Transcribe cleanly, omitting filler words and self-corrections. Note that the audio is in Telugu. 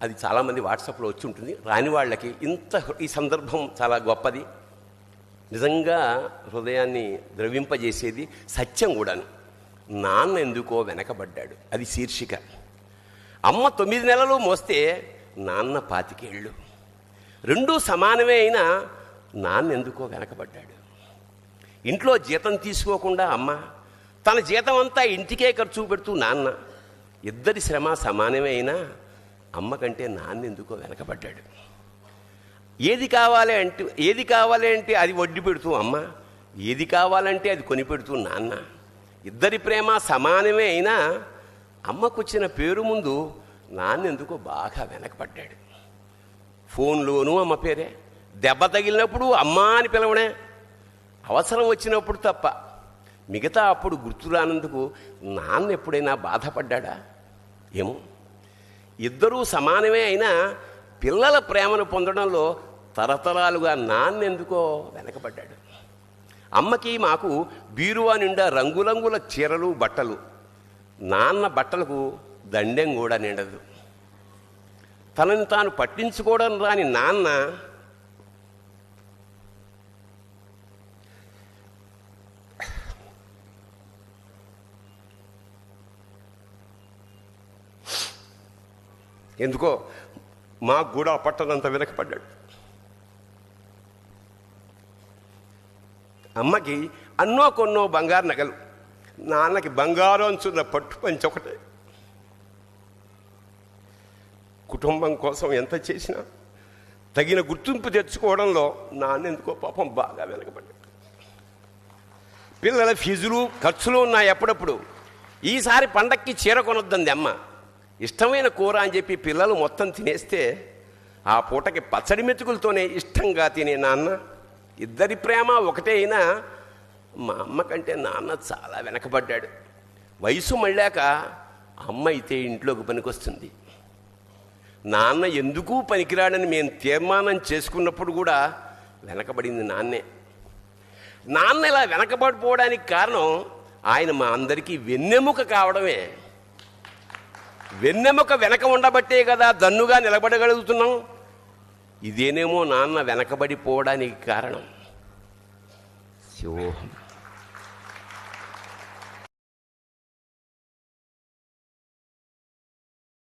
అది చాలామంది వాట్సాప్లో వచ్చి ఉంటుంది. రాని వాళ్ళకి ఈ సందర్భం చాలా గొప్పది, నిజంగా హృదయాన్ని ద్రవింపజేసేది, సత్యం కూడాను. నాన్న ఎందుకో వెనకబడ్డాడు, అది శీర్షిక. అమ్మ 9 నెలలు మోస్తే నాన్న 25 ఏళ్ళు. రెండూ సమానమే అయినా నాన్న ఎందుకో వెనకబడ్డాడు. ఇంట్లో జీతం తీసుకోకుండా అమ్మ, తన జీతం అంతా ఇంటికే ఖర్చు పెడుతూ నాన్న, ఇద్దరి శ్రమ సమానమే అయినా అమ్మ కంటే నాన్న ఎందుకో వెనకబడ్డాడు. ఏది కావాలి అంటే అది వడ్డీ పెడుతూ అమ్మ, ఏది కావాలంటే అది కొని పెడుతూ నాన్న, ఇద్దరి ప్రేమ సమానమే అయినా అమ్మకొచ్చిన పేరు ముందు నాన్న ఎందుకో బాగా వెనకబడ్డాడు. ఫోన్లోనూ అమ్మ పేరే, దెబ్బ తగిలినప్పుడు అమ్మ అని పిలవడే, అవసరం వచ్చినప్పుడు తప్ప మిగతా అప్పుడు గుర్తురానందుకు నాన్న ఎప్పుడైనా బాధపడ్డా ఏమో. ఇద్దరూ సమానమే అయినా పిల్లల ప్రేమను పొందడంలో తరతరాలుగా నాన్న ఎందుకో వెనకబడ్డాడు. అమ్మకి మాకు బీరువా నిండా రంగురంగుల చీరలు బట్టలు, నాన్న బట్టలకు దండెం కూడా నిండదు. తనని తాను పట్టించుకోవడం రాని నాన్న ఎందుకో మాకు కూడా పట్టనంత వెనకపడ్డాడు. అమ్మకి అన్నో కొన్నో బంగారు నగలు, నాన్నకి బంగారు అంచున్న పట్టు పంచి ఒకటే. కుటుంబం కోసం ఎంత చేసినా తగిన గుర్తింపు తెచ్చుకోవడంలో నాన్న ఎందుకో పాపం బాగా వెనకబడ్డాడు. పిల్లల ఫీజులు ఖర్చులు ఉన్నాయి. ఎప్పుడప్పుడు ఈసారి పండక్కి చీర కొనొద్దంది అమ్మ. ఇష్టమైన కూర అని చెప్పి పిల్లలు మొత్తం తినేస్తే ఆ పూటకి పచ్చడి మెతుకులతోనే ఇష్టంగా తినే నాన్న, ఇద్దరి ప్రేమ ఒకటే అయినా మా అమ్మ కంటే నాన్న చాలా వెనకబడ్డాడు. వయసు మళ్ళాక అమ్మ అయితే ఇంట్లోకి పనికొస్తుంది, నాన్న ఎందుకు పనికిరాడని మేము తీర్మానం చేసుకున్నప్పుడు కూడా వెనకబడింది నాన్నే. నాన్న ఇలా వెనకబడిపోవడానికి కారణం ఆయన మా అందరికీ వెన్నెముక కావడమే. వెన్నెముక వెనక ఉండబట్టే కదా దన్నుగా నిలబడగలుగుతున్నాం. ఇదేనేమో నాన్న వెనకబడిపోవడానికి కారణం. శివోహం.